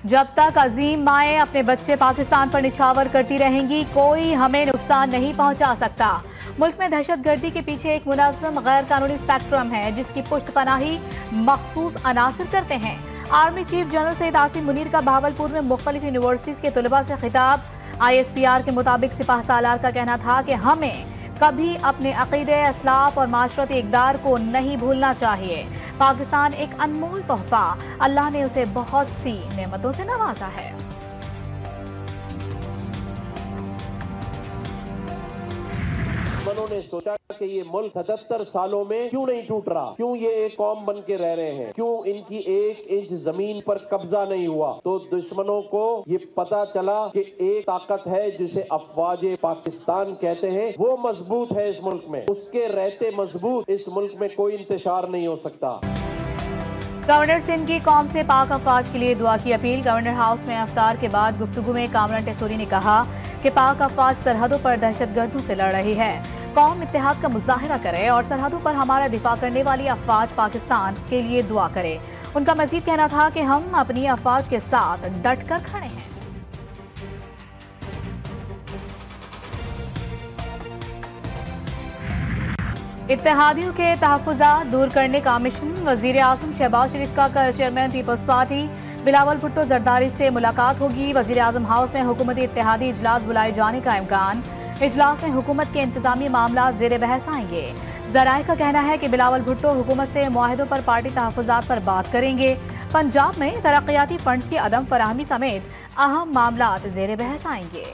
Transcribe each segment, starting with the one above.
جب تک عظیم مائیں اپنے بچے پاکستان پر نچھاور کرتی رہیں گی کوئی ہمیں نقصان نہیں پہنچا سکتا۔ ملک میں دہشت گردی کے پیچھے ایک منظم غیر قانونی اسپیکٹرم ہے جس کی پشت پناہی مخصوص عناصر کرتے ہیں۔ Army chief general Syed Asim Munir کا بہاولپور میں مختلف یونیورسٹیز کے طلباء سے خطاب۔ ISPR کے مطابق سپاہ سالار کا کہنا تھا کہ ہمیں کبھی اپنے عقیدے، اسلاف اور معاشرتی اقدار کو نہیں بھولنا چاہیے۔ پاکستان ایک انمول تحفہ، اللہ نے اسے بہت سی نعمتوں سے نوازا ہے۔ انہوں نے سوچا کہ یہ ملک 77 سالوں میں کیوں نہیں ٹوٹ رہا، کیوں یہ ایک قوم بن کے رہ رہے ہیں، کیوں ان کی ایک انچ زمین پر قبضہ نہیں ہوا۔ تو دشمنوں کو یہ پتا چلا کہ ایک طاقت ہے جسے افواج پاکستان کہتے ہیں، وہ مضبوط ہے اس ملک میں، اس کے رہتے مضبوط اس ملک میں کوئی انتشار نہیں ہو سکتا۔ گورنر سندھ کی قوم سے پاک افواج کے لیے دعا کی اپیل۔ گورنر ہاؤس میں افطار کے بعد گفتگو میں کامران ٹیسوری نے کہا کہ پاک افواج سرحدوں پر دہشت گردوں سے لڑ رہی ہے، قوم اتحاد کا مظاہرہ کرے اور سرحدوں پر ہمارا دفاع کرنے والی افواج پاکستان کے لیے دعا کرے۔ ان کا مزید کہنا تھا کہ ہم اپنی افواج کے ساتھ ڈٹ کر کھڑے ہیں۔ اتحادیوں کے تحفظات دور کرنے کا مشن۔ وزیر اعظم شہباز شریف کا کل chairman peoples party Bilawal Bhutto Zardari سے ملاقات ہوگی۔ وزیر اعظم ہاؤس میں حکومتی اتحادی اجلاس بلائے جانے کا امکان۔ اجلاس میں حکومت کے انتظامی معاملات زیر بحث آئیں گے۔ ذرائع کا کہنا ہے کہ بلاول بھٹو حکومت سے معاہدوں پر پارٹی تحفظات پر بات کریں گے۔ پنجاب میں ترقیاتی فنڈز کی عدم فراہمی سمیت اہم معاملات زیر بحث آئیں گے۔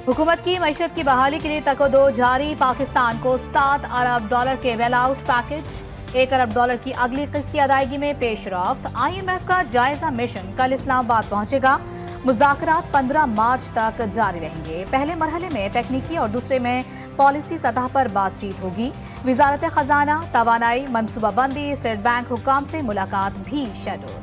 حکومت کی معیشت کی بحالی کے لیے تکو جاری۔ پاکستان کو $7 ارب کے بیل آؤٹ پیکج، $1 ارب کی اگلی قسط کی ادائیگی میں پیش رفت۔ IMF کا جائزہ مشن کل اسلام آباد پہنچے گا۔ مذاکرات 15 مارچ تک جاری رہیں گے۔ پہلے مرحلے میں تکنیکی اور دوسرے میں پالیسی سطح پر بات چیت ہوگی۔ وزارت خزانہ، توانائی، منصوبہ بندی، اسٹیٹ بینک حکام سے ملاقات بھی شیڈول۔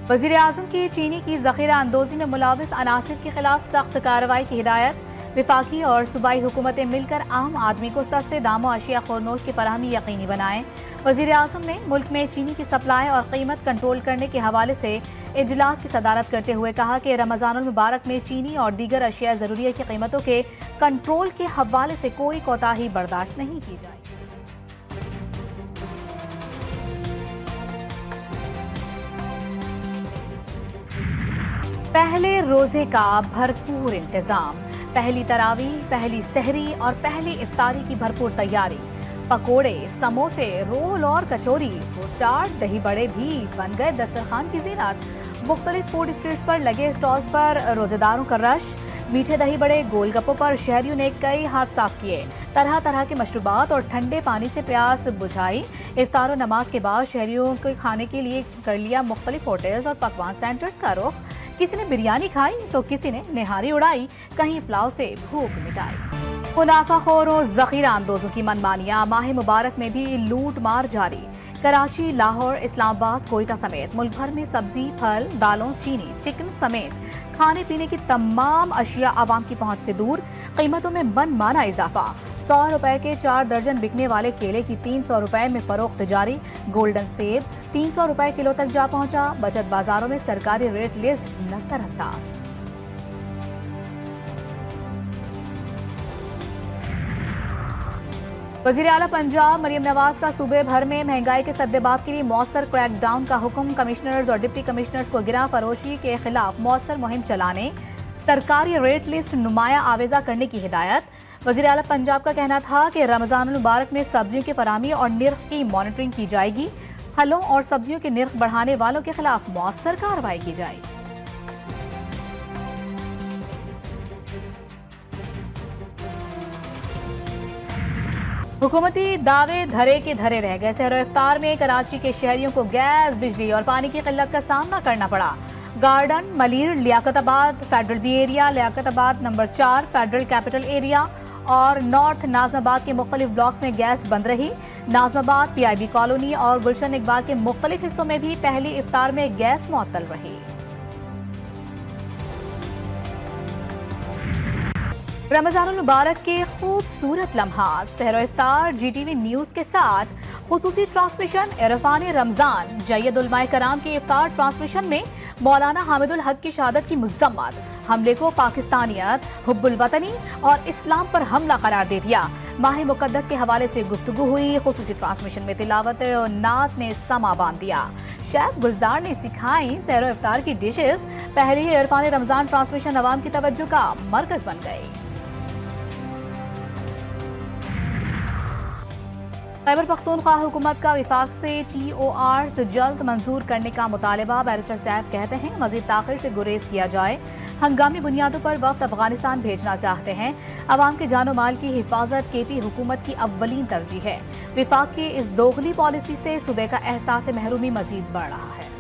وزیر اعظم کی چینی کی ذخیرہ اندوزی میں ملوث عناصر کے خلاف سخت کارروائی کی ہدایت۔ وفاقی اور صوبائی حکومتیں مل کر عام آدمی کو سستے داموں اشیاء خورنوش کی فراہمی یقینی بنائیں۔ وزیر اعظم نے ملک میں چینی کی سپلائی اور قیمت کنٹرول کرنے کے حوالے سے اجلاس کی صدارت کرتے ہوئے کہا کہ رمضان المبارک میں چینی اور دیگر اشیاء ضروریہ کی قیمتوں کے کنٹرول کے حوالے سے کوئی کوتاہی برداشت نہیں کی جائے گی۔ پہلے روزے کا بھرپور انتظام، پہلی تراویح، پہلی سحری اور پہلی افطاری کی بھرپور تیاری۔ پکوڑے، سموسے، رول اور کچوری، چاٹ، دہی بڑے بھی بن گئے دسترخوان کی زینت۔ مختلف فوڈ اسٹریٹس پر لگے اسٹالز پر روزے داروں کا رش۔ میٹھے دہی بڑے، گول گپوں پر شہریوں نے کئی ہاتھ صاف کیے۔ طرح طرح کے مشروبات اور ٹھنڈے پانی سے پیاس بجھائی۔ افطار و نماز کے بعد شہریوں کے کھانے کے لیے کر لیا مختلف ہوٹلز اور پکوان سینٹرز کا رخ۔ کسی نے بریانی کھائی تو کسی نے نہاری اڑائی، کہیں پلاؤ سے بھوک مٹائی۔ منافع خوروں، ذخیرہ اندوزوں کی منمانیاں، ماہ مبارک میں بھی لوٹ مار جاری۔ کراچی، لاہور، اسلام آباد، کوئٹہ سمیت ملک بھر میں سبزی، پھل، دالوں، چینی، چکن سمیت کھانے پینے کی تمام اشیاء عوام کی پہنچ سے دور۔ قیمتوں میں من مانا اضافہ۔ $100 کے 4 درجن بکنے والے کیلے کی $300 میں فروخت جاری۔ گولڈن سیب $300 کلو تک جا پہنچا۔ بچت بازاروں میں سرکاری ریٹ لسٹ نظر انداز۔ وزیر اعلیٰ پنجاب مریم نواز کا صوبے بھر میں مہنگائی کے سدباب کے لیے مؤثر کریک ڈاؤن کا حکم۔ کمشنرز اور ڈپٹی کمشنرز کو گراں فروشی کے خلاف مؤثر مہم چلانے، سرکاری ریٹ لسٹ نمایاں آویزہ کرنے کی ہدایت۔ وزیر اعلیٰ پنجاب کا کہنا تھا کہ رمضان المبارک میں سبزیوں کی فراہمی اور نرخ کی مانیٹرنگ کی جائے گی۔ پھلوں اور سبزیوں کے نرخ بڑھانے والوں کے خلاف مؤثر کارروائی کی جائے گی۔ حکومتی دعوے دھرے کے دھرے رہ گئے۔ سحر و افطار میں کراچی کے شہریوں کو گیس، بجلی اور پانی کی قلت کا سامنا کرنا پڑا۔ گارڈن، ملیر، لیاقت آباد فیڈرل بی ایریا، لیاقت آباد نمبر 4 فیڈرل کیپٹل ایریا اور نارتھ ناظم آباد کے مختلف بلاکس میں گیس بند رہی۔ ناظم آباد، PIB کالونی اور گلشن اقبال کے مختلف حصوں میں بھی پہلی افطار میں گیس معطل رہی۔ रमजानुल मुबारक के खूबसूरत लम्हात सहर इफ्तार GTV न्यूज़ के साथ खुसूसी ट्रांसमिशन इरफान रमज़ान जय्यदुल उलमाए कराम के इफ्तार ट्रांसमिशन में मौलाना हामिदुल हक की शहादत की मुज़म्मत, हमले को पाकिस्तानियत, हुब्बुल वतनी और इस्लाम पर हमला करार दे दिया। माह मुकद्दस के हवाले से गुफ्तगू हुई। खुसूसी ट्रांसमिशन में तिलावत और नात ने समा बांध दिया। शेफ गुलजार ने सिखाई सहर इफ्तार की डिशेस। पहले ही इरफान रमज़ान ट्रांसमिशन अवाम की तवज्जो का मरकज बन गई। खैबर पख्तूनख्वा हुकूमत का विफाक से TORs जल्द मंजूर करने का मुतालबा। बैरिस्टर सैफ कहते हैं मजीद ताखिर से गुरेज किया जाए। हंगामी बुनियादों पर वक्त अफगानिस्तान भेजना चाहते हैं। अवाम के जानो माल की हिफाजत KP हुकूमत की अव्वलीन तरजीह है। विफाक की इस दोगली पॉलिसी से सूबे का एहसास महरूमी मजीद बढ़ रहा है।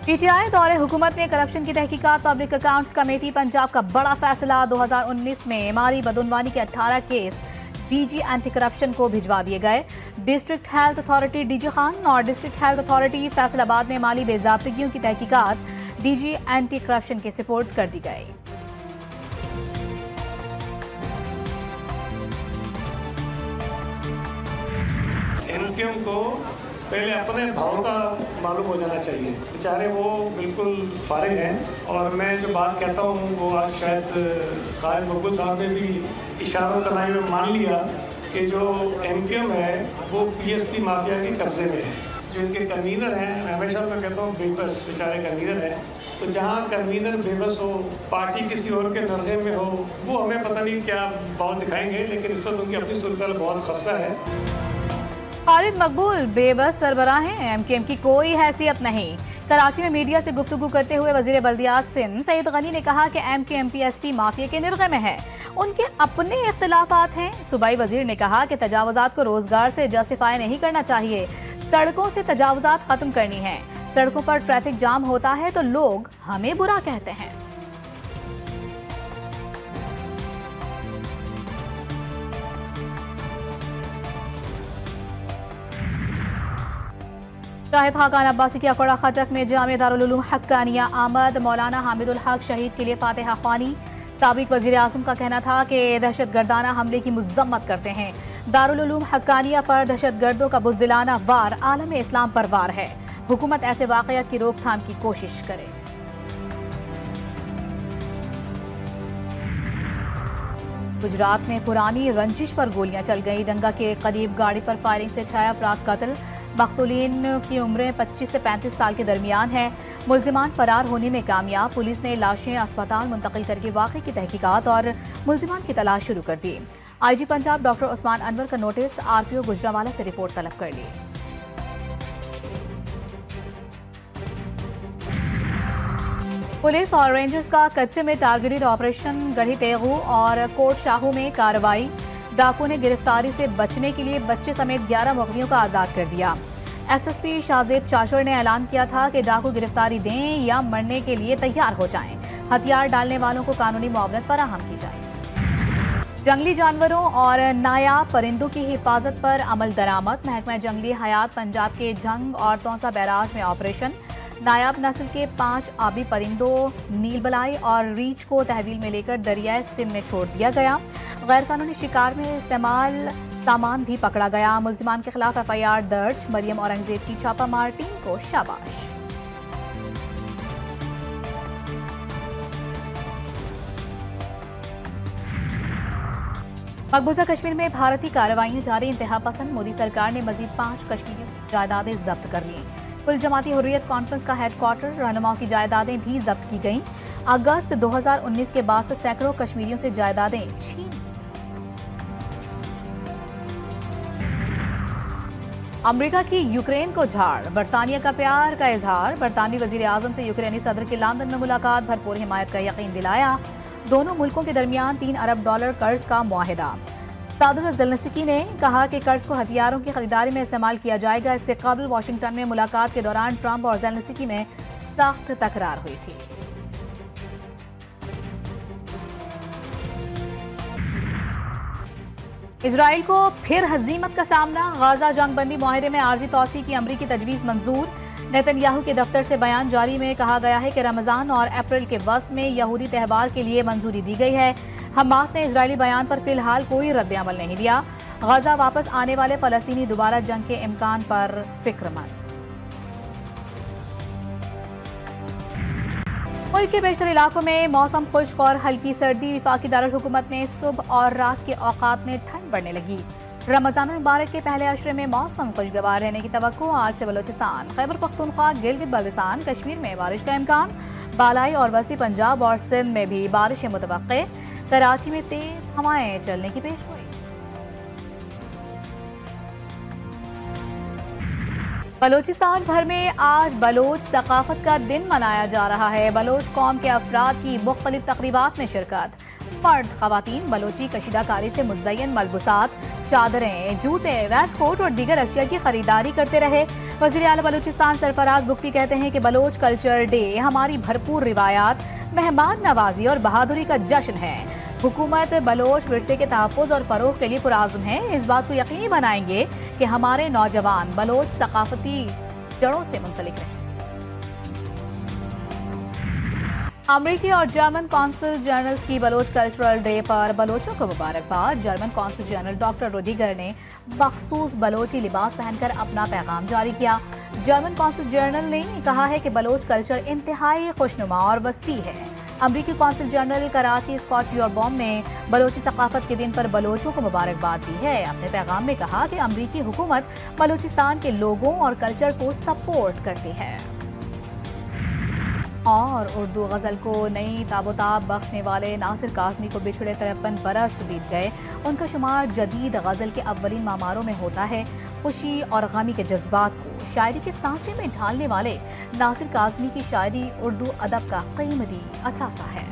PTI दौरे हुकूमत में करप्शन की तहकीकात। पब्लिक अकाउंट्स कमेटी पंजाब का बड़ा फैसला। 2019 में माली बदउनवानी के 18 केस DG एंटी करप्शन को भिजवा दिए गए। District health authority DG Khan और डिस्ट्रिक्ट हेल्थ अथॉरिटी फैसलाबाद में माली बेजाब्तगियों की तहकीकात DG एंटी करप्शन के सुपुर्द कर दी गई। MQM को पहले अपने भाव का मालूम हो जाना चाहिए। बेचारे वो बिल्कुल फारिग हैं और मैं जो बात कहता हूँ वो आज शायद खालिद मकबूल साहब ने भी इशारों तनाई में मान लिया कि जो MQM है वो PSP माफिया के कब्जे में है। जो इनके कन्वीनर हैं, मैं हमेशा तो कहता हूँ बेबस बेचारे कन्वीनर हैं। तो जहाँ कन्वीनर बेबस हो, पार्टी किसी और के नरगे में हो, वो हमें पता नहीं क्या भाव दिखाएंगे, लेकिन इस वक्त उनकी अपनी सूरत बहुत खस्ता है। खालिद मकबूल बेबस सरबराह हैं, MQM की कोई हैसियत नहीं। कराची में मीडिया से गुफ्तगू करते हुए वजीर बल्दियात सिंध सईद गनी ने कहा कि MQM PSP माफिया के निर्गे में है। उनके अपने इख्तिलाफात हैं। सूबाई वजीर ने कहा कि तजावुजात को रोजगार से जस्टिफाई नहीं करना चाहिए, सड़कों से तजावुजात खत्म करनी है। सड़कों पर ट्रैफिक जाम होता है तो लोग हमें बुरा कहते हैं। शाहिद खाकान अब्बासी की अकोड़ा खटक में जामिया दारुल उलूम हक्कानिया आमद। मौलाना हामिदुल हक शहीद के लिए फातिहा ख्वानी। साबिक वजीर आज़म का कहना था कि दहशत गर्दाना हमले की मुज़म्मत करते हैं। दारुल उलूम हक्कानिया पर दहशत गर्दों का बुज़दिलाना वार आलम इस्लाम पर वार है। हुकूमत ऐसे वाक़यात की रोकथाम की कोशिश करे। गुजरात में पुरानी रंजिश पर गोलियां चल गई। डंगा के करीब गाड़ी पर फायरिंग से 6 अफराद कत्ल। मख्तूलीन की उम्रें 25 से 35 साल के दरमियान है। मुल्जिमान फरार होने में कामयाब। पुलिस ने लाशें अस्पताल मुंतकिल करके वाक़े की तहकीकात और मुल्जिमान की तलाश शुरू कर दी। IG पंजाब डॉक्टर उस्मान अनवर का नोटिस RPO गुजरावाला से रिपोर्ट तलब कर ली। पुलिस और रेंजर्स का कच्चे में टारगेटेड ऑपरेशन। गढ़ी तेगू और कोट शाहू में कार्रवाई। डाकू ने गिरफ्तारी से बचने के लिए बच्चे समेत 11 मुगलियों को आज़ाद कर दिया। SSP शाहजेब चाचर ने ऐलान किया था कि डाकू गिरफ्तारी दें या मरने के लिए तैयार हो जाएं। हथियार डालने वालों को कानूनी मुआवनत फराहम की जाए। जंगली जानवरों और नायाब परिंदों की हिफाजत पर अमल दरामद। महकमा जंगली हयात पंजाब के जंग और तौसा बैराज में ऑपरेशन। नायाब नस्ल के 5 आबी परिंदों नील बलाई और रीछ को तहवील में लेकर दरियाए सिंध में छोड़ दिया गया। गैर कानूनी शिकार में इस्तेमाल सामान भी पकड़ा गया। मुल्जिमान के खिलाफ FIR दर्ज। मरियम औरंगजेब की छापामार टीम को शाबाश। मकबूजा कश्मीर में भारतीय कार्रवाइयां जारी। इंतहा पसंद मोदी सरकार ने मजीद 5 कश्मीरी जायदादें जब्त कर ली। कुल जमाती हुर्रियत कॉन्फ्रेंस का हेडक्वार्टर रहनुमाओं की जायदादें भी जब्त की गईं। अगस्त 2019 के बाद से सैकड़ों कश्मीरियों से जायदादें छीन। अमेरिका की यूक्रेन को झाड़। बरतानिया का प्यार का इजहार। बरतानवी वजीर आजम से यूक्रेनी सदर की लंदन में मुलाकात। भरपूर हिमायत का यकीन दिलाया। दोनों मुल्कों के दरमियान $3 अरब कर्ज का मुआहिदा। सदर ज़ेलेंस्की ने कहा कि कर्ज को हथियारों की खरीदारी में इस्तेमाल किया जाएगा। इससे कबल वाशिंगटन में मुलाकात के दौरान ट्रंप और ज़ेलेंस्की में सख्त तकरार हुई थी। इजराइल को फिर हजीमत का सामना। गाजा जंग बंदी मुआहिदे में आर्जी तौसी की अमरीकी तजवीज़ मंजूर। नेतन्याहू के दफ्तर से बयान जारी में कहा गया है कि रमजान और अप्रैल के वस्त में यहूदी त्यौहार के लिए मंजूरी दी गई है। हमास ने इजरायली बयान पर फिलहाल कोई रद्द-ए-अमल नहीं दिया। गजा वापस आने वाले फलस्तीनी दोबारा जंग के इम्कान पर फिक्रमंद। मुल्क के बेशतर इलाकों में मौसम खुश्क और हल्की सर्दी। वफाकी दारुल हुकूमत में सुबह और रात के औकात में ठंड बढ़ने लगी। रमजान मुबारक के पहले अशरे में मौसम खुशगवार रहने की तवक्को। आज से बलोचिस्तान, खैबर पख्तूनख्वा, गिलगित बल्तिस्तान, कश्मीर में बारिश का इम्कान। बालाई और वस्ती पंजाब और सिंध में भी बारिश मुतवक्के। कराची में तेज हवाएं चलने की पेशगोई। बलोचिस्तान भर में आज बलोच सकाफत का दिन मनाया जा रहा है। बलोच कौम के अफराद की मुख्तलिफ तकरीबात में शिरकत। मर्द खवातीन बलोची कशीदाकारी से मुज़य्यन मलबूसात, चादरें, जूते, वेस्टकोट और दीगर अशिया की खरीदारी करते रहे। वज़ीर आला बलूचिस्तान सरफराज बुख्ती कहते हैं कि बलोच कल्चर डे हमारी भरपूर रिवायात, मेहमान नवाजी और बहादुरी का जश्न है। हुकूमत बलोच विरसे के तहफ़्फ़ुज़ और फ़रोग़ के लिए पुरआज़्म है। इस बात को यकीनी बनाएंगे कि हमारे नौजवान बलोच सकाफती जड़ों से मुंसलिक रहें। अमरीकी और जर्मन कौंसल जनरल्स की बलोच कल्चरल डे पर बलोचों को मुबारकबाद। German consul general doctor Rudiger ने मखसूस बलोची लिबास पहनकर अपना पैगाम जारी किया। जर्मन कौंसल जनरल ने कहा है कि बलोच कल्चर इंतहाई खुशनुमा और वसी है। अमरीकी कौंसल जनरल कराची स्कॉट योरबॉम ने बलोची सकाफत के दिन पर बलोचों को मुबारकबाद दी है। अपने पैगाम में कहा कि अमरीकी हुकूमत बलोचिस्तान के लोगों और कल्चर को सपोर्ट करती है। और उर्दू गज़ल को नई ताबोताब बख्शने वाले नासिर काज़मी को बिछड़े 53 बरस बीत गए। उनका शुमार जदीद गज़ल के अव्वलीन मामारों में होता है। खुशी और गमी के जज्बात को शायरी के सांचे में ढालने वाले नासिर काज़मी की शायरी उर्दू अदब का कीमती असासा है।